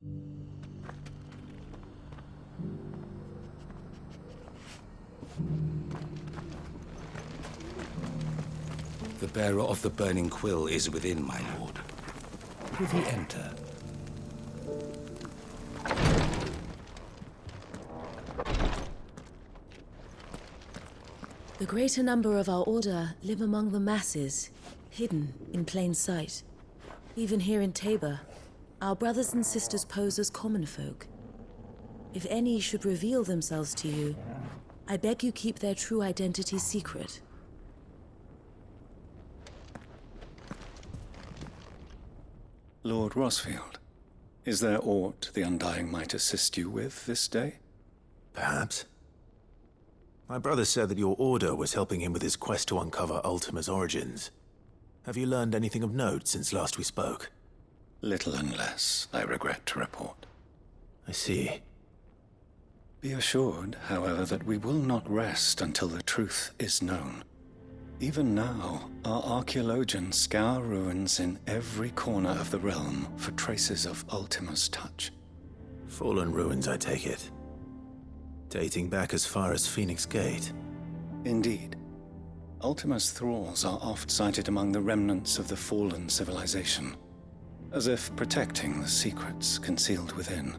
The bearer of the burning quill is within, my lord. Prithee enter. The greater number of our order live among the masses, hidden in plain sight. Even here in Tabor, our brothers and sisters pose as common folk. If any should reveal themselves to you, I beg you keep their true identity secret. Lord Rosfield, is there aught the Undying might assist you with this day? Perhaps. My brother said that your order was helping him with his quest to uncover Ultima's origins. Have you learned anything of note since last we spoke? Little unless, I regret to report. I see. Be assured, however, that we will not rest until the truth is known. Even now, our archaeologians scour ruins in every corner of the realm for traces of Ultima's touch. Fallen ruins, I take it. Dating back as far as Phoenix Gate. Indeed. Ultima's thralls are oft sighted among the remnants of the fallen civilization, as if protecting the secrets concealed within.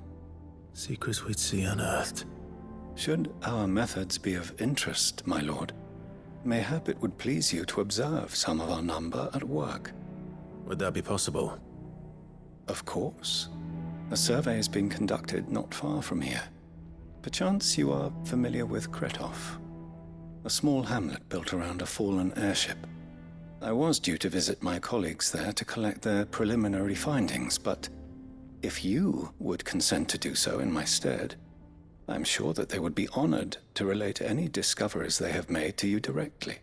Secrets we'd see unearthed. Should our methods be of interest, my lord, mayhap it would please you to observe some of our number at work. Would that be possible? Of course. A survey is being conducted not far from here. Perchance you are familiar with Kretov, a small hamlet built around a fallen airship. I was due to visit my colleagues there to collect their preliminary findings, but if you would consent to do so in my stead, I'm sure that they would be honored to relate any discoveries they have made to you directly.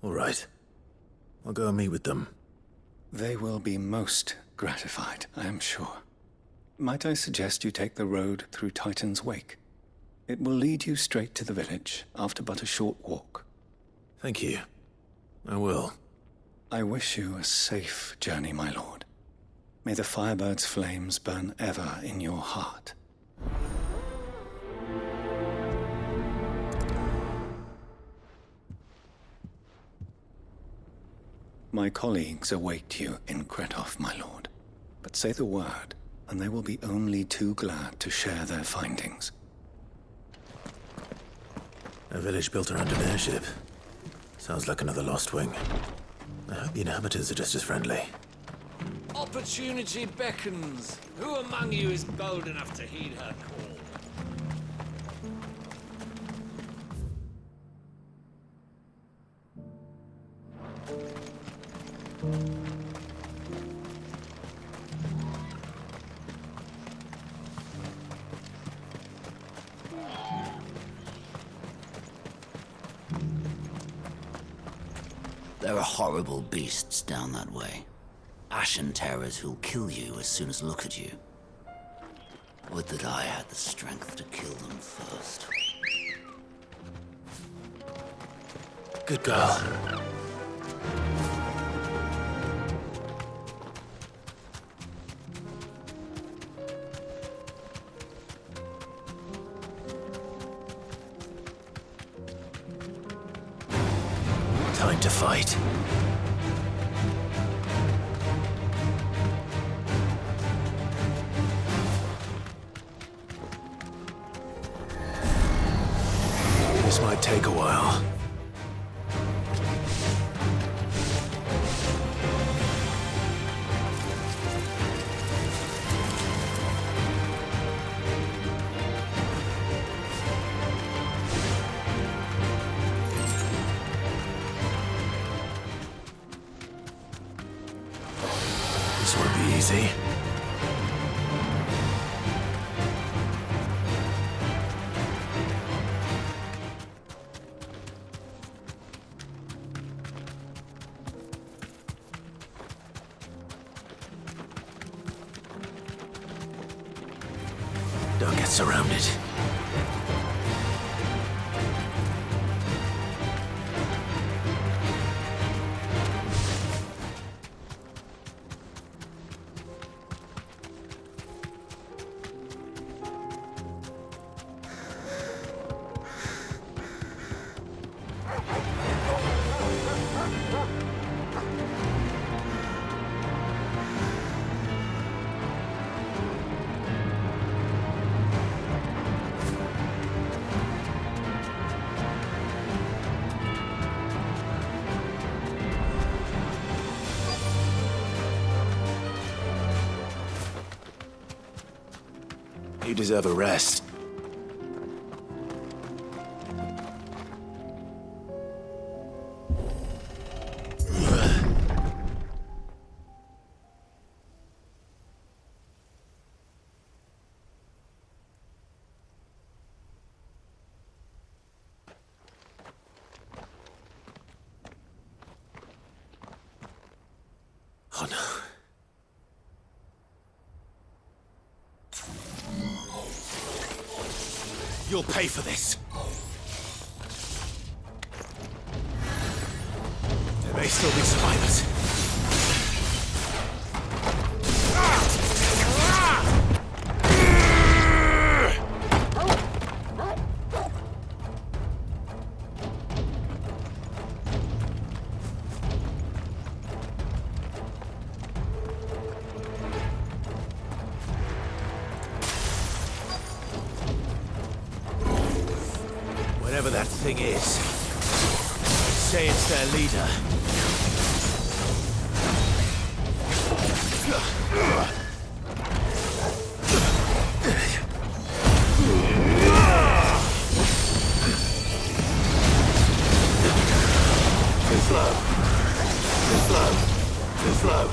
All right. I'll go and meet with them. They will be most gratified, I am sure. Might I suggest you take the road through Titan's Wake? It will lead you straight to the village after but a short walk. Thank you. I will. I wish you a safe journey, my lord. May the Firebird's flames burn ever in your heart. My colleagues await you in Kretov, my lord. But say the word, and they will be only too glad to share their findings. A village built around an airship. Sounds like another Lost Wing. I hope the inhabitants are just as friendly. Opportunity beckons. Who among you is bold enough to heed her call? There are horrible beasts down that way. Ashen terrors who'll kill you as soon as look at you. Would that I had the strength to kill them first. Good girl. Time to fight. This might take a while. This won't be easy. Don't get surrounded. You deserve a rest. Oh no. You'll pay for this. There may still be survivors. Whatever that thing is, I'd say it's their leader. Too slow. Too slow. Too slow.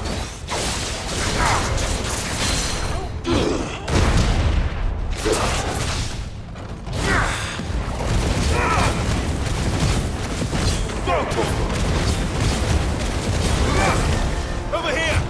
Over here!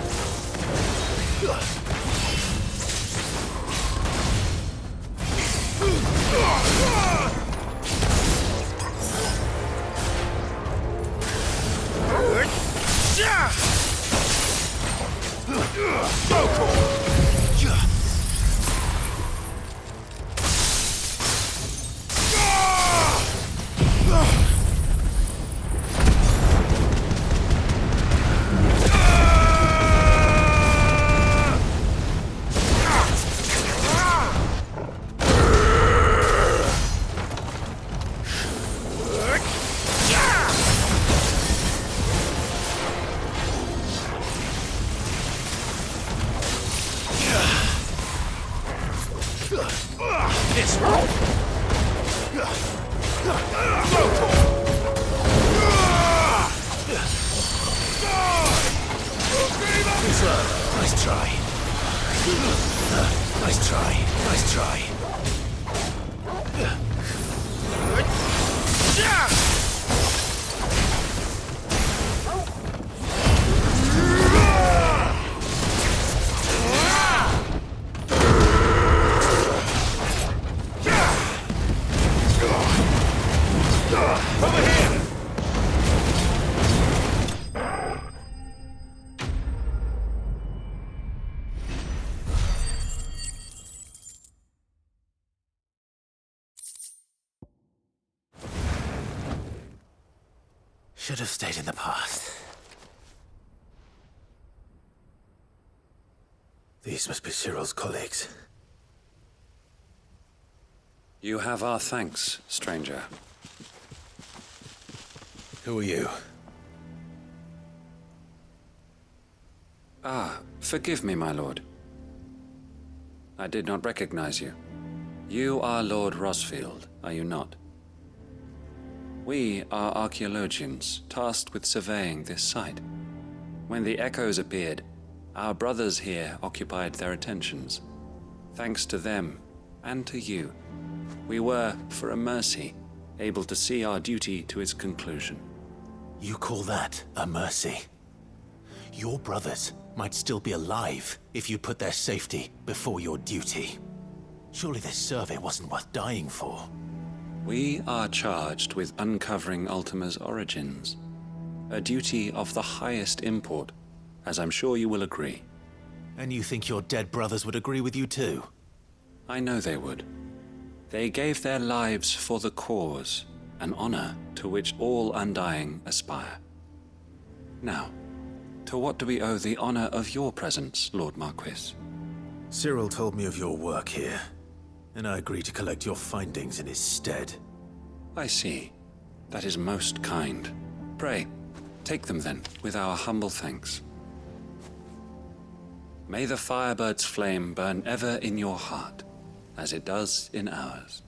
Nice try. Nice try. Nice try. Over here! Should have stayed in the past. These must be Cyril's colleagues. You have our thanks, stranger. Who are you? Forgive me, my lord. I did not recognize you. You are Lord Rosfield, are you not? We are archaeologians, tasked with surveying this site. When the echoes appeared, our brothers here occupied their attentions. Thanks to them, and to you, we were, for a mercy, able to see our duty to its conclusion. You call that a mercy? Your brothers might still be alive if you put their safety before your duty. Surely this survey wasn't worth dying for. We are charged with uncovering Ultima's origins. A duty of the highest import, as I'm sure you will agree. And you think your dead brothers would agree with you too? I know they would. They gave their lives for the cause, an honor to which all Undying aspire. Now, to what do we owe the honor of your presence, Lord Marquis? Cyril told me of your work here, and I agreed to collect your findings in his stead. I see. That is most kind. Pray, take them then, with our humble thanks. May the Firebird's flame burn ever in your heart, as it does in ours.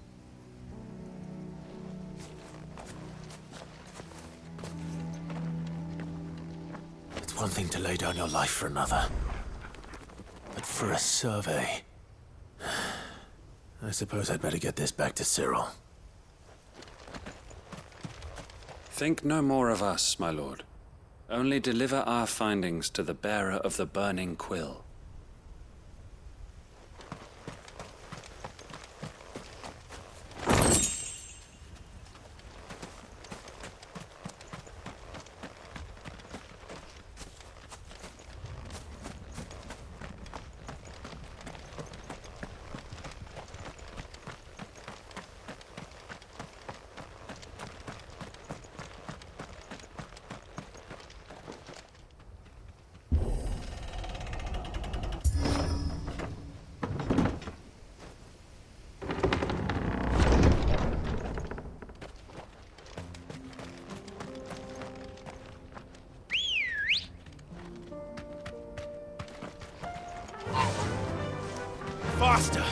It's one thing to lay down your life for another. But for a survey... I suppose I'd better get this back to Cyril. Think no more of us, my lord. Only deliver our findings to the bearer of the burning quill. Faster!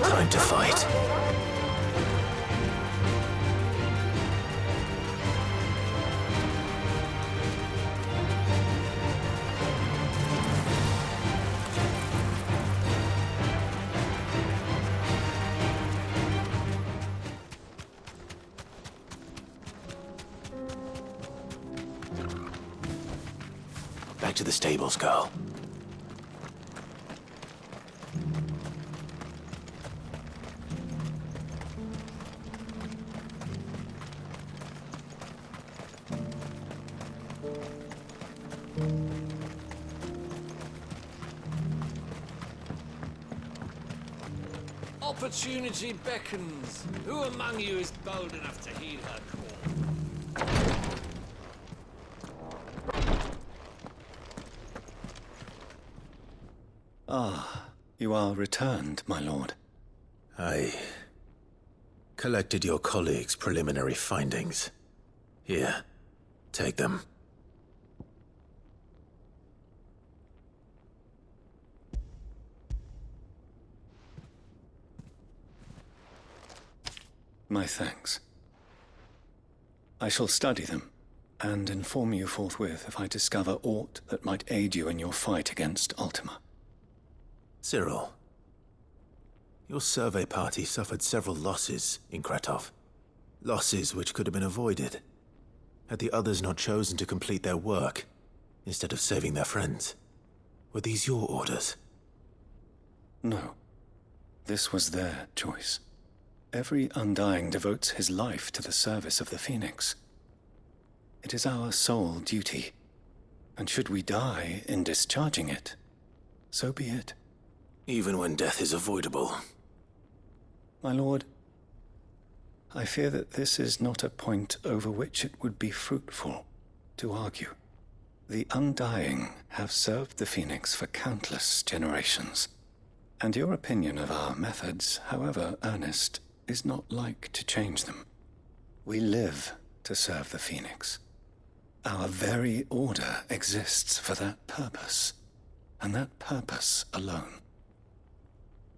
Time to fight. Back to the stables, girl. Opportunity beckons. Who among you is bold enough to heed her call? Ah, you are returned, my lord. I collected your colleagues' preliminary findings. Here, take them. My thanks. I shall study them, and inform you forthwith if I discover aught that might aid you in your fight against Ultima. Cyril, your survey party suffered several losses in Kretov. Losses which could have been avoided, had the others not chosen to complete their work, instead of saving their friends. Were these your orders? No. This was their choice. Every Undying devotes his life to the service of the Phoenix. It is our sole duty, and should we die in discharging it, so be it. Even when death is avoidable. My lord, I fear that this is not a point over which it would be fruitful to argue. The Undying have served the Phoenix for countless generations, and your opinion of our methods, however earnest, is not like to change them. We live to serve the Phoenix. Our very order exists for that purpose, and that purpose alone.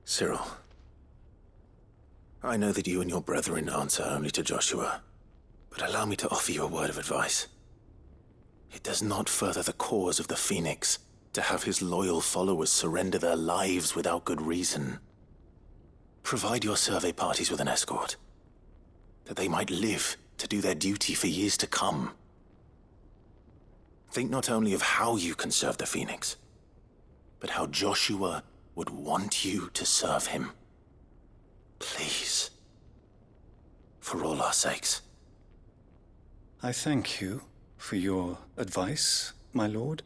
Cyril, I know that you and your brethren answer only to Joshua, but allow me to offer you a word of advice. It does not further the cause of the Phoenix to have his loyal followers surrender their lives without good reason. Provide your survey parties with an escort, that they might live to do their duty for years to come. Think not only of how you can serve the Phoenix, but how Joshua would want you to serve him. Please. For all our sakes. I thank you for your advice, my lord.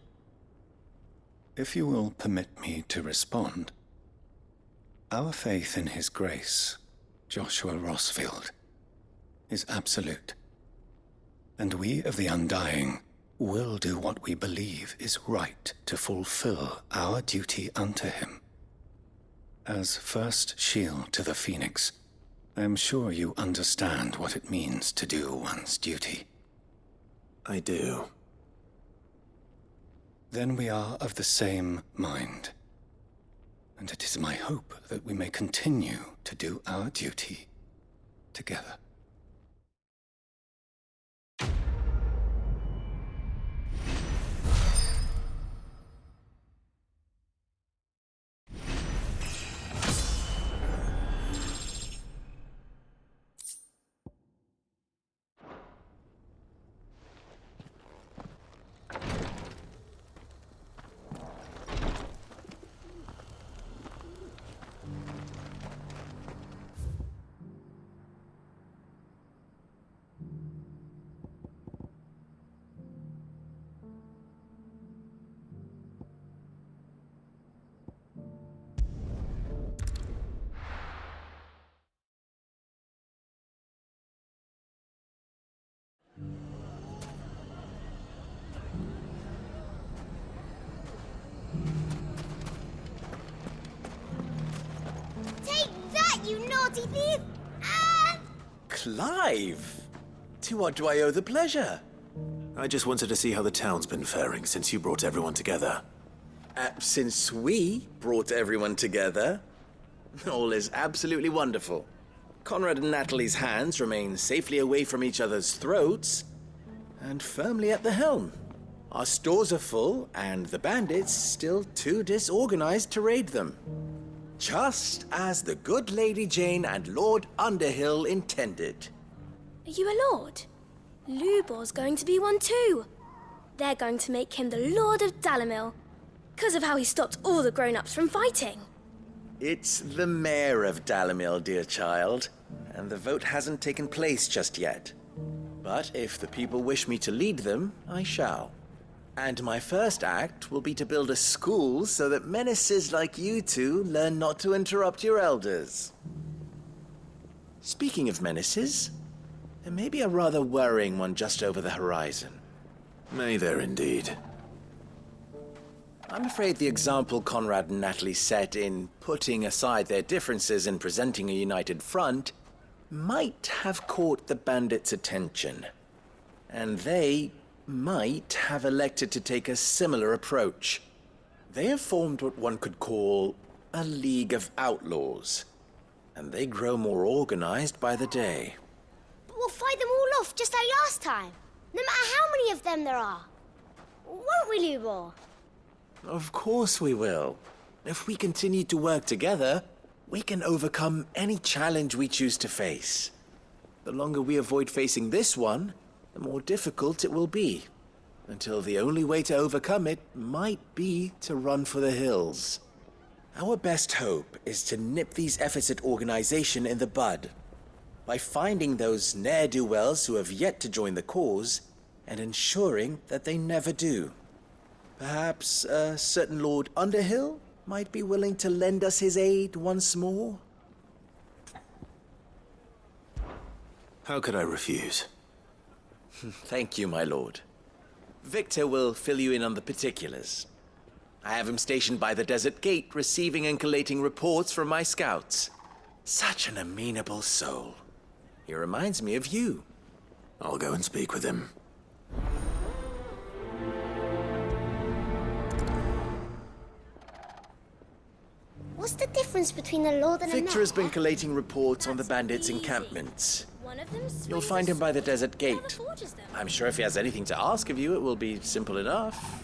If you will permit me to respond, our faith in his grace, Joshua Rosfield, is absolute. And we of the Undying will do what we believe is right to fulfill our duty unto him. As first shield to the Phoenix, I am sure you understand what it means to do one's duty. I do. Then we are of the same mind. And it is my hope that we may continue to do our duty together. You naughty thief! Ah! Clive! To what do I owe the pleasure? I just wanted to see how the town's been faring since you brought everyone together. Since we brought everyone together, all is absolutely wonderful. Conrad and Natalie's hands remain safely away from each other's throats and firmly at the helm. Our stores are full, and the bandits still too disorganized to raid them. Just as the good Lady Jane and Lord Underhill intended. Are you a lord? Lubor's going to be one too. They're going to make him the Lord of Dalamil, because of how he stopped all the grown-ups from fighting. It's the mayor of Dalamil, dear child, and the vote hasn't taken place just yet. But if the people wish me to lead them, I shall. And my first act will be to build a school so that menaces like you two learn not to interrupt your elders. Speaking of menaces, there may be a rather worrying one just over the horizon. May there indeed. I'm afraid the example Conrad and Natalie set in putting aside their differences and presenting a united front might have caught the bandits' attention. And they might have elected to take a similar approach. They have formed what one could call a League of Outlaws, and they grow more organized by the day. But we'll fight them all off just like last time, no matter how many of them there are. Won't we, Lubor? Of course we will. If we continue to work together, we can overcome any challenge we choose to face. The longer we avoid facing this one, the more difficult it will be, until the only way to overcome it might be to run for the hills. Our best hope is to nip these efforts at organization in the bud, by finding those ne'er-do-wells who have yet to join the cause, and ensuring that they never do. Perhaps a certain Lord Underhill might be willing to lend us his aid once more? How could I refuse? Thank you, my lord. Victor will fill you in on the particulars. I have him stationed by the desert gate, receiving and collating reports from my scouts. Such an amenable soul. He reminds me of you. I'll go and speak with him. What's the difference between a lord and a knight? Victor has been collating reports on the bandits' encampments. One of them You'll swings find a him by the sword, desert the other gate. forges them. I'm sure if he has anything to ask of you, it will be simple enough.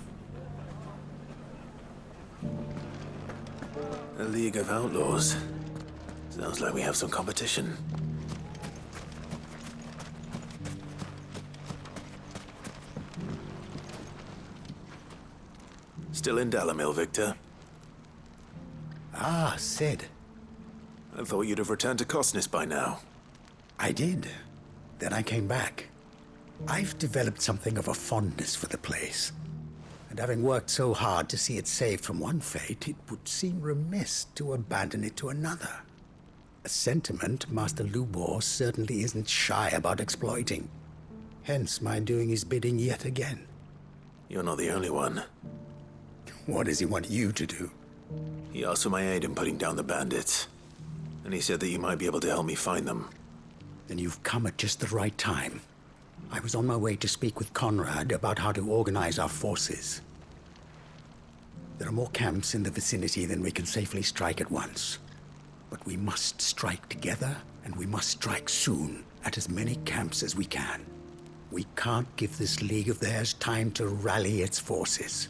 A League of Outlaws. Sounds like we have some competition. Still in Dalamil, Victor? Ah, Sid. I thought you'd have returned to Cosnis by now. I did. Then I came back. I've developed something of a fondness for the place. And having worked so hard to see it saved from one fate, it would seem remiss to abandon it to another. A sentiment Master Lubor certainly isn't shy about exploiting. Hence my doing his bidding yet again. You're not the only one. What does he want you to do? He asked for my aid in putting down the bandits. And he said that you might be able to help me find them. Then you've come at just the right time. I was on my way to speak with Conrad about how to organize our forces. There are more camps in the vicinity than we can safely strike at once. But we must strike together, and we must strike soon at as many camps as we can. We can't give this league of theirs time to rally its forces.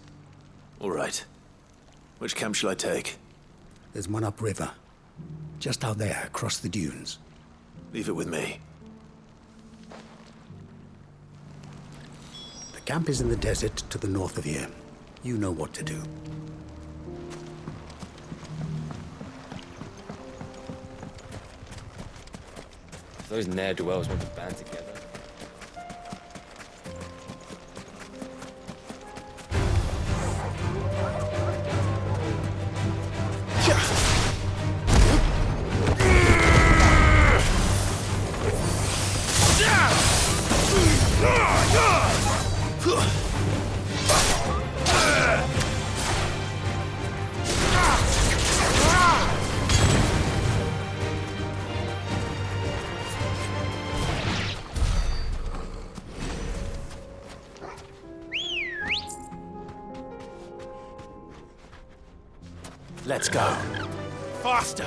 All right. Which camp shall I take? There's one upriver. Just out there, across the dunes. Leave it with me. The camp is in the desert to the north of here. You know what to do. Those ne'er-do-wells want to band together. Let's go. Faster!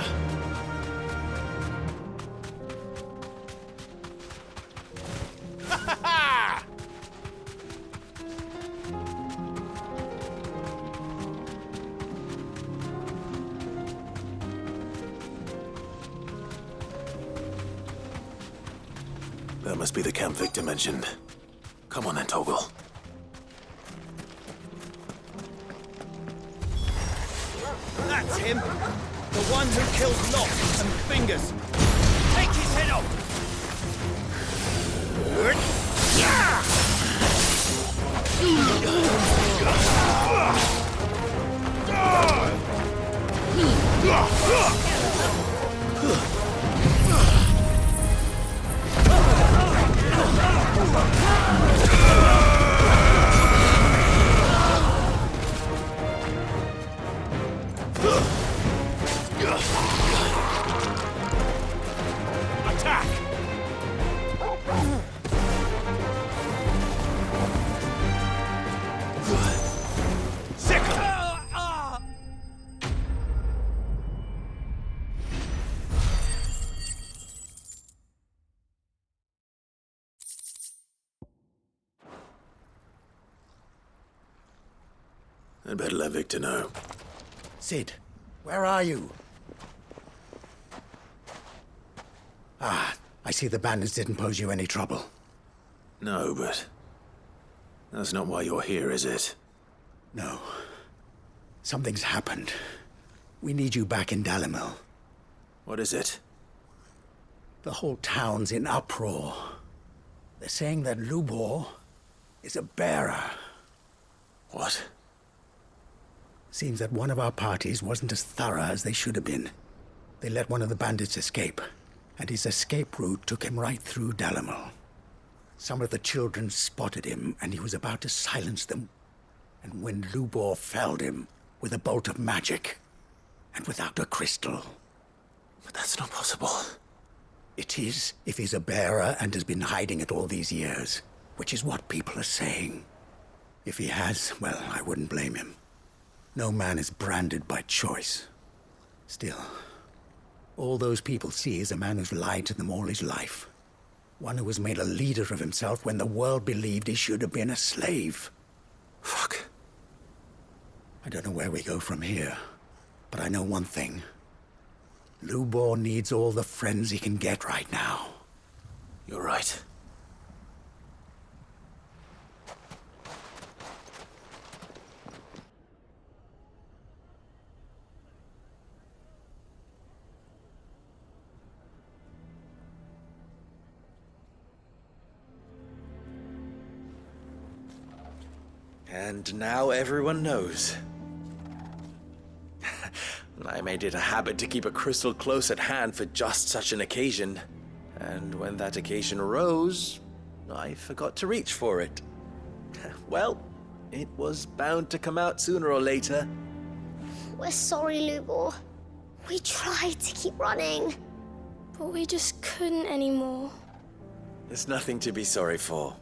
That must be the camp Victor mentioned. Come on then, Toggle. That's him! The one who killed Locke and Fingers! Take his head off! Attack! I'd better let Victor know. Sid, where are you? Ah, I see the bandits didn't pose you any trouble. No, but that's not why you're here, is it? No. Something's happened. We need you back in Dalamil. What is it? The whole town's in uproar. They're saying that Lubor is a bearer. What? Seems that one of our parties wasn't as thorough as they should have been. They let one of the bandits escape, and his escape route took him right through Dalamil. Some of the children spotted him, and he was about to silence them. And when Lubor felled him with a bolt of magic, and without a crystal. But that's not possible. It is, if he's a bearer and has been hiding it all these years, which is what people are saying. If he has, well, I wouldn't blame him. No man is branded by choice. Still, all those people see is a man who's lied to them all his life. One who was made a leader of himself when the world believed he should have been a slave. Fuck. I don't know where we go from here, but I know one thing. Lubor needs all the friends he can get right now. You're right. And now everyone knows. I made it a habit to keep a crystal close at hand for just such an occasion. And when that occasion arose, I forgot to reach for it. Well, it was bound to come out sooner or later. We're sorry, Lubor. We tried to keep running. But we just couldn't anymore. There's nothing to be sorry for.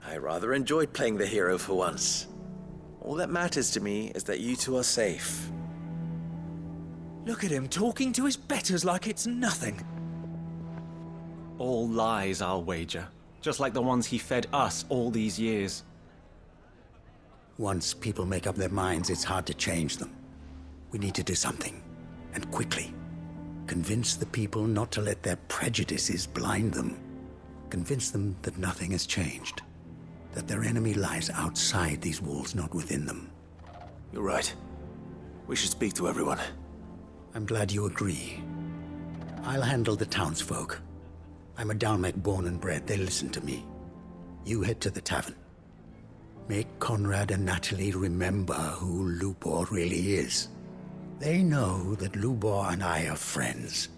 I rather enjoyed playing the hero for once. All that matters to me is that you two are safe. Look at him talking to his betters like it's nothing. All lies, I'll wager. Just like the ones he fed us all these years. Once people make up their minds, it's hard to change them. We need to do something, and quickly. Convince the people not to let their prejudices blind them. Convince them that nothing has changed. That their enemy lies outside these walls, not within them. You're right. We should speak to everyone. I'm glad you agree. I'll handle the townsfolk. I'm a Dalmek born and bred. They listen to me. You head to the tavern. Make Conrad and Natalie remember who Lubor really is. They know that Lubor and I are friends.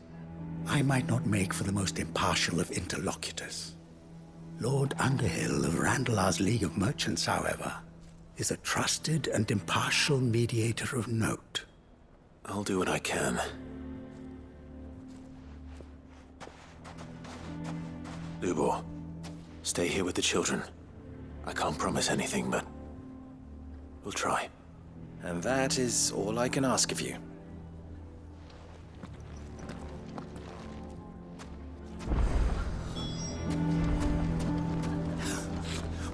I might not make for the most impartial of interlocutors. Lord Underhill of Randalar's League of Merchants, however, is a trusted and impartial mediator of note. I'll do what I can. Lubor, stay here with the children. I can't promise anything, but we'll try. And that is all I can ask of you.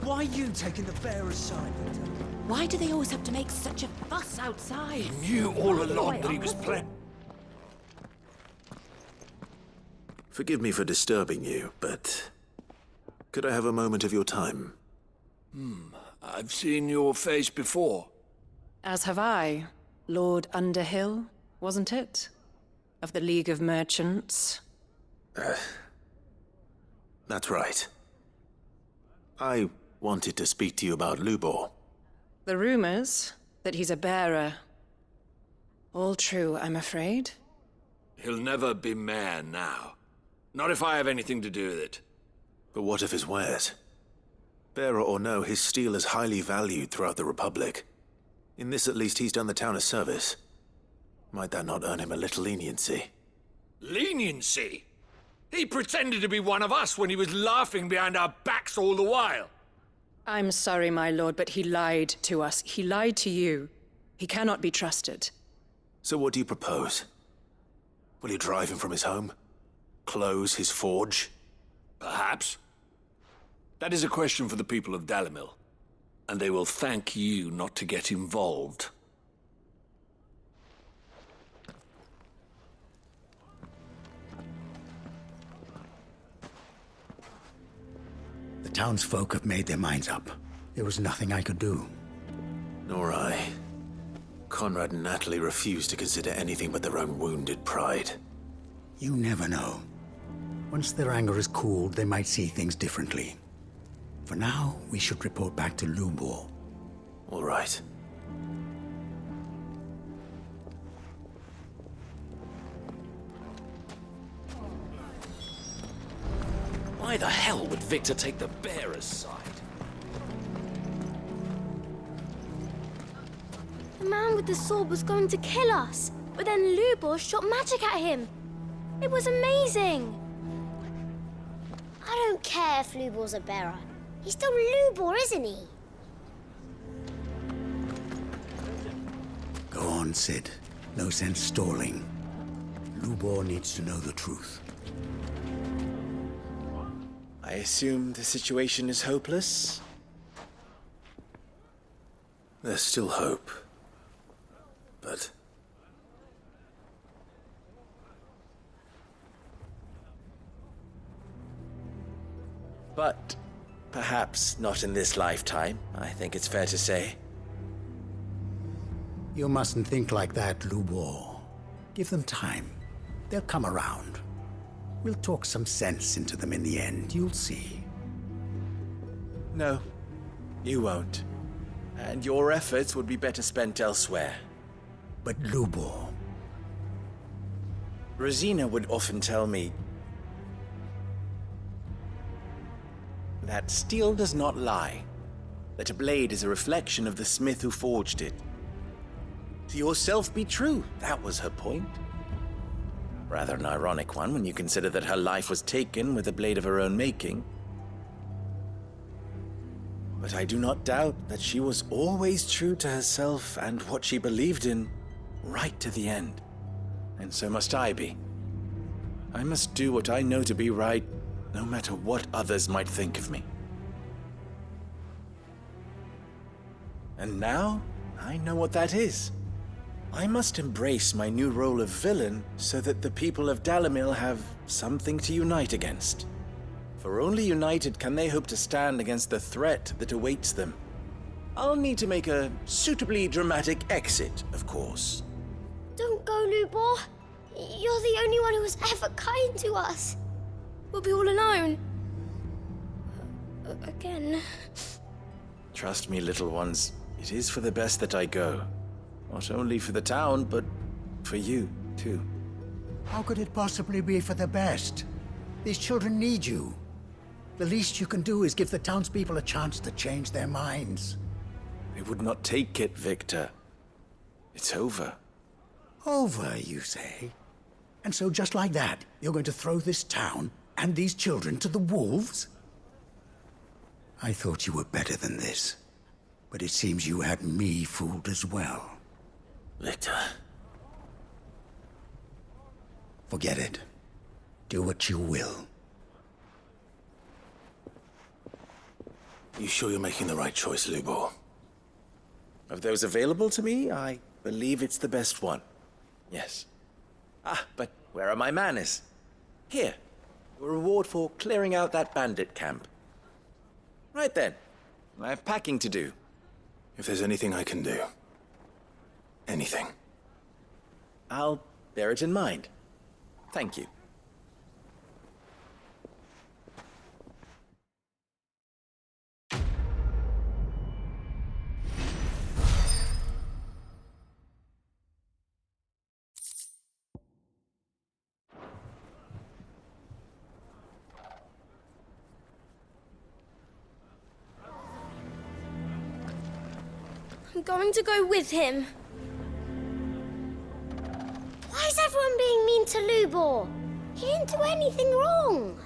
Why are you taking the bearer's side, Victor? Why do they always have to make such a fuss outside? Knew all along that he was playing. Forgive me for disturbing you, but could I have a moment of your time? I've seen your face before. As have I. Lord Underhill, wasn't it? Of the League of Merchants. That's right. I wanted to speak to you about Lubor. The rumors that he's a bearer. All true, I'm afraid. He'll never be mayor now. Not if I have anything to do with it. But what of his wares? Bearer or no, his steel is highly valued throughout the Republic. In this at least, he's done the town a service. Might that not earn him a little leniency? Leniency? He pretended to be one of us when he was laughing behind our backs all the while. I'm sorry, my lord, but he lied to us. He lied to you. He cannot be trusted. So what do you propose? Will you drive him from his home? Close his forge? Perhaps. That is a question for the people of Dalimil. And they will thank you not to get involved. The townsfolk have made their minds up. There was nothing I could do. Nor I. Conrad and Natalie refused to consider anything but their own wounded pride. You never know. Once their anger is cooled, they might see things differently. For now, we should report back to Lubor. All right. Why the hell would Victor take the bearer's side? The man with the sword was going to kill us, but then Lubor shot magic at him. It was amazing. I don't care if Lubor's a bearer. He's still Lubor, isn't he? Go on, Sid. No sense stalling. Lubor needs to know the truth. I assume the situation is hopeless? There's still hope. But... But perhaps not in this lifetime, I think it's fair to say. You mustn't think like that, Lubor. Give them time. They'll come around. We'll talk some sense into them in the end, you'll see. No, you won't. And your efforts would be better spent elsewhere. But Lubor... Rosina would often tell me that steel does not lie, that a blade is a reflection of the smith who forged it. To yourself be true, that was her point. Rather an ironic one when you consider that her life was taken with a blade of her own making. But I do not doubt that she was always true to herself and what she believed in, right to the end. And so must I be. I must do what I know to be right, no matter what others might think of me. And now, I know what that is. I must embrace my new role of villain so that the people of Dalimil have something to unite against. For only united can they hope to stand against the threat that awaits them. I'll need to make a suitably dramatic exit, of course. Don't go, Lubor. You're the only one who was ever kind to us. We'll be all alone. Again. Trust me, little ones. It is for the best that I go. Not only for the town, but for you, too. How could it possibly be for the best? These children need you. The least you can do is give the townspeople a chance to change their minds. They would not take it, Victor. It's over. Over, you say? And so just like that, you're going to throw this town and these children to the wolves? I thought you were better than this. But it seems you had me fooled as well. Victor. Forget it. Do what you will. You sure you're making the right choice, Lubor? Of those available to me, I believe it's the best one. Yes. Ah, but where are my manners? Here. Your reward for clearing out that bandit camp. Right then. I have packing to do. If there's anything I can do. Anything. I'll bear it in mind. Thank you. I'm going to go with him. Why is everyone being mean to Lubor? He didn't do anything wrong.